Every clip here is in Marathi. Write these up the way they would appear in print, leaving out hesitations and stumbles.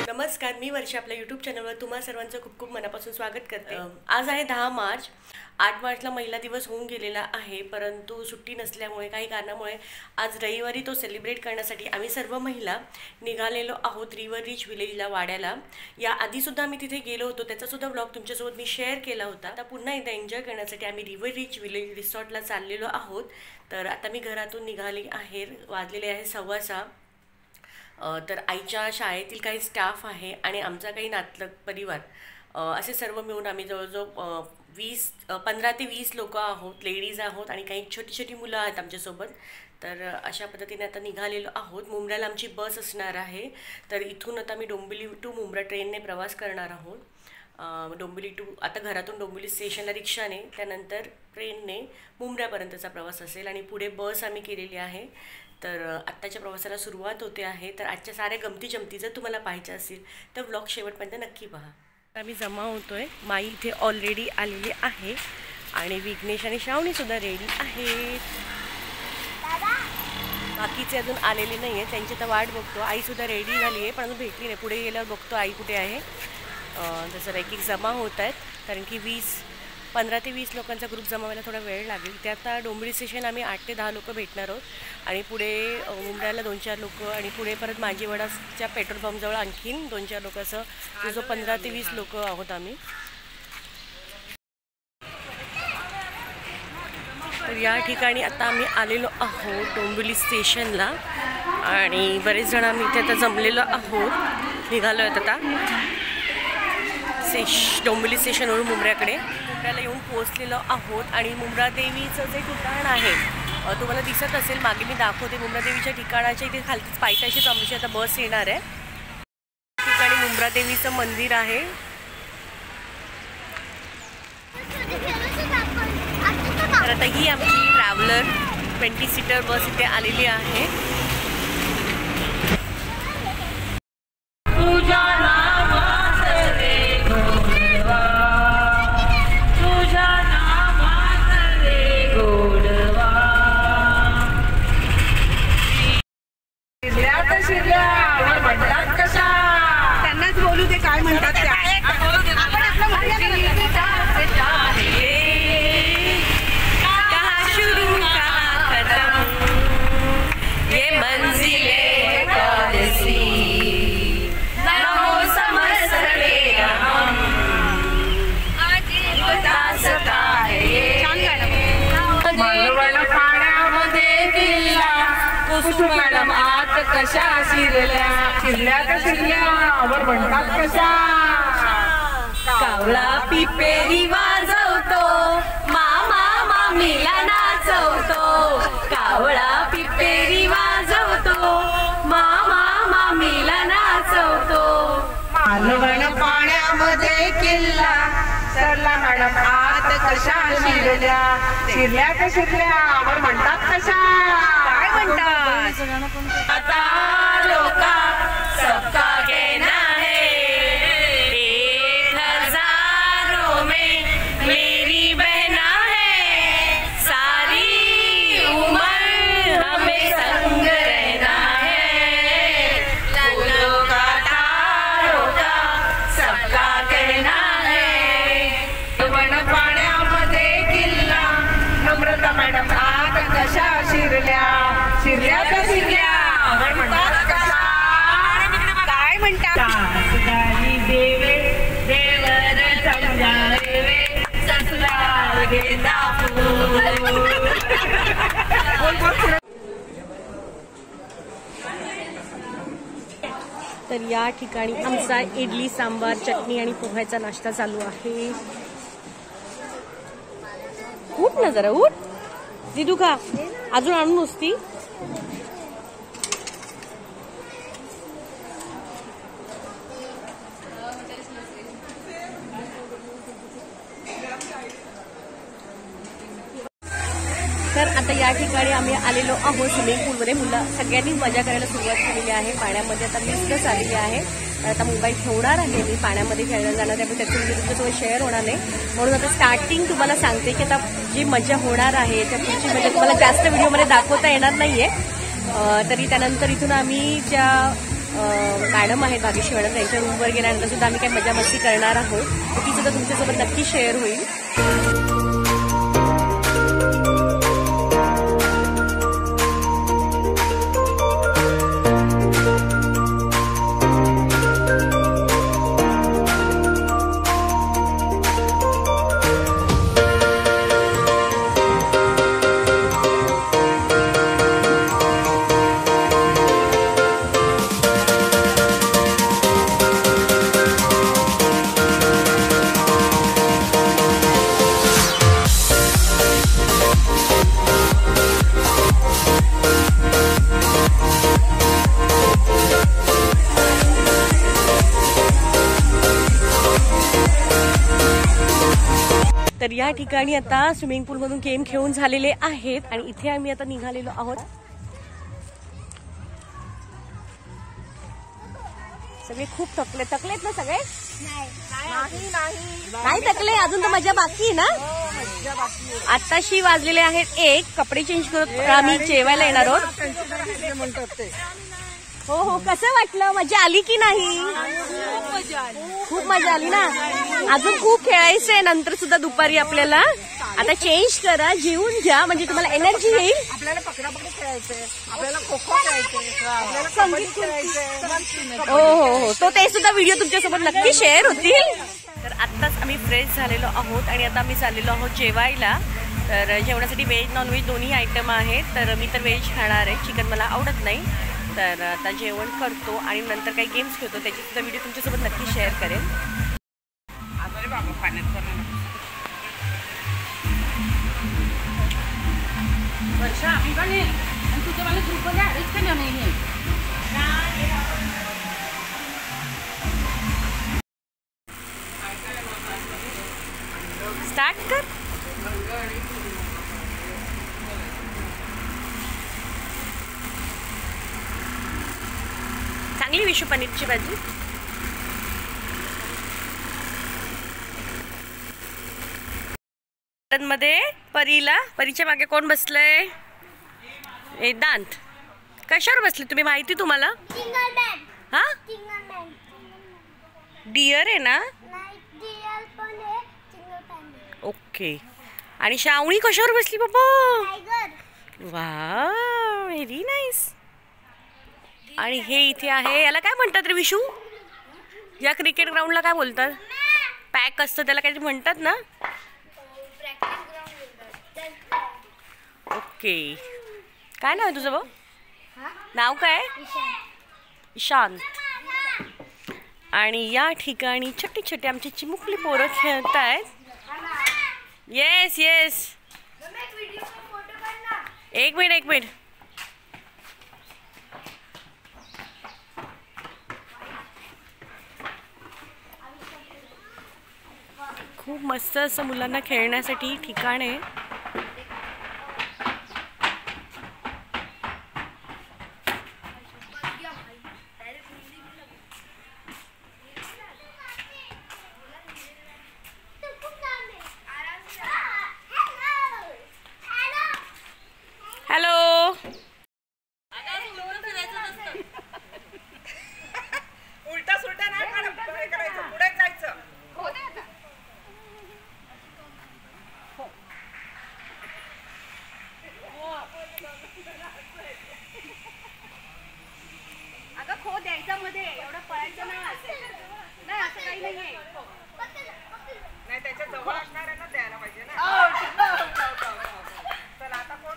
नमस्कार, मी वर्षा आपल्या यूट्यूब चॅनलवर तुम्हा सर्वांचं खूप खूप मनापासून स्वागत करते। आज आहे 10 मार्च। 8 मार्चला महिला दिवस होऊन गेलेला आहे, परंतु सुट्टी नसल्यामुळे काही कारणामुळे आज रविवारी तो सेलिब्रेट करण्यासाठी आम्ही सर्व महिला निघालेलो आहोत रिव्हर रीच विलेजला, वाड्याला। या आधीसुद्धा आम्ही तिथे गेलो होतो, त्याचासुद्धा व्लॉग तुमच्यासोबत मी शेअर केला होता। आता पुन्हा एकदा एन्जॉय करण्यासाठी आम्ही रिव्हर रीच विलेज रिसॉर्टला चाललेलो आहोत। तर आता मी घरातून निघाली आहे, वाजलेले आहे 6:15। तर आईच्या शाळेतील काही स्टाफ आहे आणि आमचा काही नातलग परिवार असे सर्व मिळून आम्ही जवळजवळ 15 ते 20 लोक आहोत, लेडीज आहोत आणि काही छोटी छोटी मुलं आहेत आमच्यासोबत। तर अशा पद्धतीने आता निघालेलो आहोत। मुंब्र्याला आमची बस असणार आहे, तर इथून आता मी डोंबिवली टू मुंब्रा ट्रेनने प्रवास करणार आहोत। डोंबिवली टू आता घरातून डोंबिवली स्टेशनला रिक्षाने, त्यानंतर ट्रेनने मुंब्र्यापर्यंतचा प्रवास असेल आणि पुढे बस आम्ही केलेली आहे। तर आत्ताच्या प्रवासाला सुरुवात होते आहे। तर आजच्या साऱ्या गमती जमती जर तुम्हाला पाहायच्या असतील तर व्लॉग शेवटपर्यंत नक्की पहा। आम्ही जमा होतोय, माई इथे ऑलरेडी आलेली आहे आणि विघ्नेश आणि श्रावणीसुद्धा रेडी आहेत। बाकीचे अजून आलेले नाही आहेत, त्यांची तर वाट बघतो। आईसुद्धा रेडी झाली आहे पण अजून भेटली नाही, पुढे गेल्यावर बघतो आई कुठे आहे। जसं एक जमा होत आहेत, कारण की 15 ते 20 लोकांचा ग्रुप जमा व्हायला थोडा वेळ लागेल। ते आता डोंबिवली स्टेशन आम्ही 8 ते 10 लोक भेटणार आहोत आणि पुढे मुंब्र्याला 2-4 लोक आणि पुढे परत माझीवडाच्या पेट्रोल पंपजवळ आणखीन 2-4 लोक, असं जो 15 ते 20 लोक आहोत आम्ही। तर या ठिकाणी आता आम्ही आलेलो आहोत डोंबिवली स्टेशनला आणि बरेच जण आम्ही इथे आता जमलेलो आहोत, निघालो आहेत आता डोंबिवली स्टेशनवरून मुंब्र्याकडे। मुंब्र्याला येऊन पोहोचलेलो आहोत आणि मुंब्रा देवीचं जे ठिकाण आहे तुम्हाला दिसत असेल, मागे मी दाखवते। मुंब्रा देवीच्या ठिकाणाच्या इथे खालतीच पायथ्याशीच आमची आता बस येणार आहे। ठिकाणी मुंब्रा देवीचं मंदिर आहे। तर आता ही आमची ट्रॅव्हलर 20 सीटर बस इथे आलेली आहे। त्यांनाच बोलू दे काय म्हणतात त्या। मॅडम आत कशा शिरल्या शिरल्या का शिरल्या आवर म्हणतात कशा। कावळा पिपेरी वाजवतो, मामा मामीला नाचवतो। कावळा पिपेरी वाजवतो, मामा मामीला नाचवतो। मालवण पाण्यामध्ये किल्ला सरला मॅडम आत कशा शिरल्या शिरल्या का शिरल्या आवर म्हणतात कशा। काय म्हणतात आता लोका सबका कहना है, 1000 में मेरी बहना है। सारी उम्र हमें संग रहना है। लोका तारों का सबका कहना है। मालवण पाण्यामध्ये किल्ला नम्रता मॅडम आत कशा शिरल्या शिरल्या का शिरल्या आवर म्हणतात कशा। काय म्हणतात देवे देवर समजावे ससुराल गेंदा फूल। तर या ठिकाणी आमचा इडली सांबार चटणी आणि पोह्याचा नाश्ता चालू आहे। उठ ना जरा, उठ दिदू का अजून आणून नुसती। तर आता या ठिकाणी आम्ही आलेलो आहोत स्विमिंग पूलमध्ये। मुलं सगळ्यांनी मजा करायला सुरुवात केलेली आहे पाण्यामध्ये। आता मीच आलेली आहे, आता मोबाईल ठेवणार आहे मी, पाण्यामध्ये खेळायला जाणार, त्यामुळे त्याची व्हिडिओ तुमच्यासोबत शेअर होणार नाही। म्हणून आता स्टार्टिंग तुम्हाला सांगते की आता जी मजा होणार आहे त्या पुढची मजा तुम्हाला जास्त व्हिडिओमध्ये दाखवता येणार नाहीये। तरी त्यानंतर इथून आम्ही ज्या मॅडम आहेत भाग्यश्री मॅडम त्यांच्या रूमवर गेल्यानंतर सुद्धा आम्ही काही मजा मस्ती करणार आहोत, तर ती सुद्धा तुमच्यासोबत नक्की शेअर होईल. तर या ठिकाणी आता स्विमिंग पूलमधून गेम खेळून झालेले आहेत आणि इथे आम्ही आता निघालेलो आहोत. सगळे खूप थकलेत ना सगळे? नाही थकले, अजून तर मजा बाकी आहे ना. आताशी वाजलेले आहेत 1, कपडे चेंज करत आम्ही जेवायला येणार आहोत. हो हो, कसं वाटलं? मजा आली की नाही? खूप मजा आली ना. अजून खूप खेळायचंय नंतर सुद्धा दुपारी आपल्याला. आता चेंज करा, जेवून घ्या, म्हणजे तुम्हाला एनर्जी येईल. आपल्याला पकडापकडी खेळायचंय, आपल्याला खो खो खेळायचंय, आपल्याला कबड्डी खेळायचंय. हो हो हो, तो ते सुद्धा व्हिडिओ तुमच्यासोबत नक्की शेअर होतील. तर आत्ताच आम्ही फ्रेश झालेलो आहोत आणि आता आम्ही चाललेलो आहोत जेवायला. तर जेवणासाठी व्हेज नॉनव्हेज दोन्ही आयटम आहेत. तर मी तर व्हेज खाणार आहे, चिकन मला आवडत नाही. तर आता जेवण करतो आणि नंतर काही गेम्स खेळतो, त्याची सुद्धा व्हिडिओ तुमच्यासोबत नक्की शेअर करेन. वर्षा आम्ही पण येईल आणि तुझ्या मला ग्रुपमध्ये ॲडच केलं नाही. स्टार्ट कर. चांगली विशू पनीरची भाजी. मध्ये परीच्या मागे कोण बसलंय? वेदांत. कशावर बसले तुम्ही, माहिती तुम्हाला? हा, डिअर आहे ना. ओके. आणि श्रावणी कशावर बसली बाबा? वा, व्हेरी नाईस. आणि हे इथे आहे, याला काय म्हणतात रे विशू? या क्रिकेट ग्राउंडला काय बोलतात? पॅक असतं त्याला काहीतरी म्हणतात ना. ओके. काय नाव आहे तुझं भाऊ? नाव काय? ईशान. आणि या ठिकाणी छोटी छोटी आमची चिमुकली पोरं खेळत आहेत. येस येस, एक मिनिट. खूप मस्त असं मुलांना खेळण्यासाठी ठिकाण आहे. हॅलो. उलटा सुलटा नाही करायचं, पुढे जायचं. अगं खो द्यायचा मध्ये, एवढं पळायचं नाही. असं काही नाहीये. नाही, त्याच्या जवळ असणाऱ्यांना द्यायला पाहिजे ना. चला आता कोण?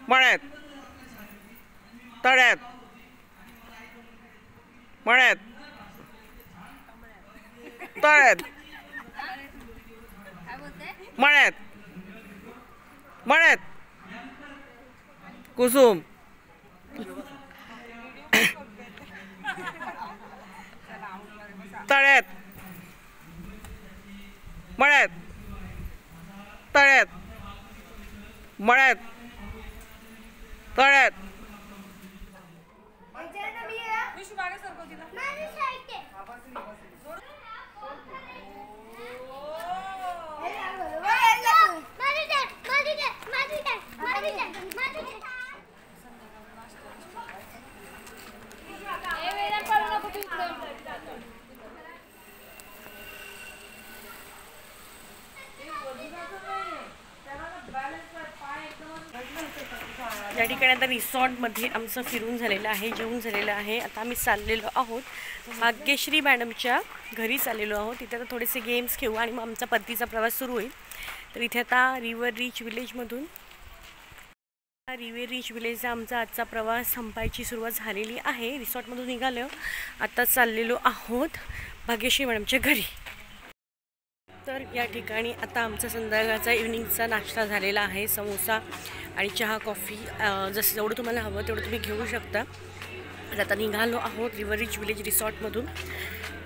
मळ्यात, तळ्यात, मळ्यात, तळ्यात, मळ्यात, मळ्यात कुसुम तळ्यात मळ्यात तळ्यात मळ्यात तळ्यात या ठिकाणी आता रिसॉर्टमध्ये आमचं फिरून झालेलं आहे, जेवून झालेलं आहे. आता आम्ही चाललेलो आहोत भाग्यश्री मॅडमच्या घरी चाललेलो आहोत. तिथे आता थोडेसे गेम्स खेळू आणि मग आमचा परतीचा प्रवास सुरू होईल. तर इथे आता रिव्हर रीच विलेजचा आमचा आजचा प्रवास संपायची सुरुवात झालेली आहे. रिसॉर्टमधून निघालो, आता चाललेलो आहोत भाग्यश्री मॅडमच्या घरी. तर या ठिकाणी आता आमचा संध्याकाळचा इव्हनिंगचा नाश्ता झालेला आहे. समोसा आणि चहा कॉफी जसं जेवढं तुम्हाला हवं तेवढं तुम्ही घेऊ शकता. आता निघालो आहोत रिव्हर रीच विलेज रिसॉर्टमधून.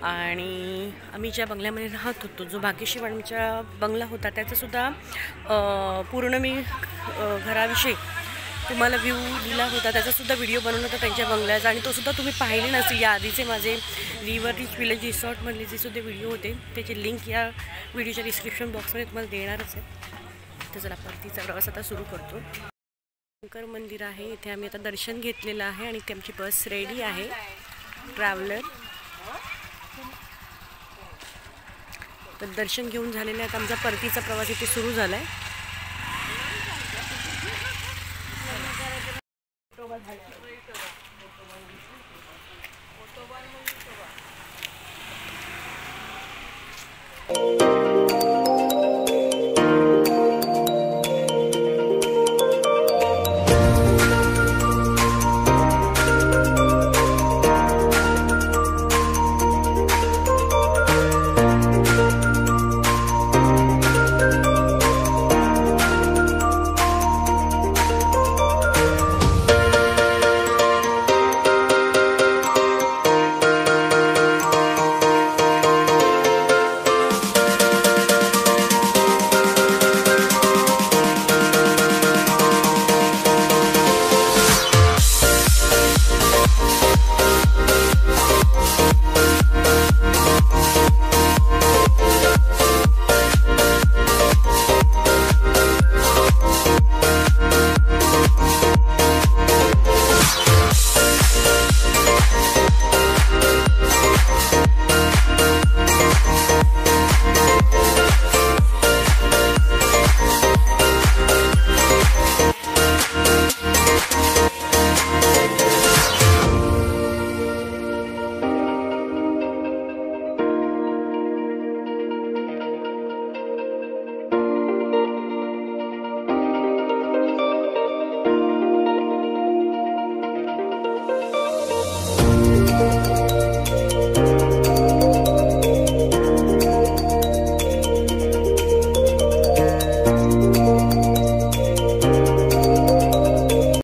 आणि आम्ही ज्या बंगल्यामध्ये राहत होतो, जो भाग्यश्री मॅडमचा बंगला होता, त्याचासुद्धा पूर्ण मी घराविषयी तुम्हाला व्ह्यू दिला होता. त्याचासुद्धा व्हिडिओ बनवला होता त्यांच्या बंगल्याचा, आणि तोसुद्धा तुम्ही पाहिले नसेल. या आधीचे माझे रिव्हर रीच विलेज रिसॉर्टमधले जे सुद्धा व्हिडिओ होते त्याची लिंक या व्हिडिओच्या डिस्क्रिप्शन बॉक्समध्ये तुम्हाला देणारच आहे. तर चला परतीचा प्रवास आता सुरू करतो. शंकर मंदिर आहे, इथे आम्ही आता दर्शन घेतलेलं आहे आणि इथे आमची बस रेडी आहे ट्रॅव्हलर. तर दर्शन घेऊन झालेलं आहे. आमचा परतीचा प्रवास इथे सुरू झाला आहे. फोटो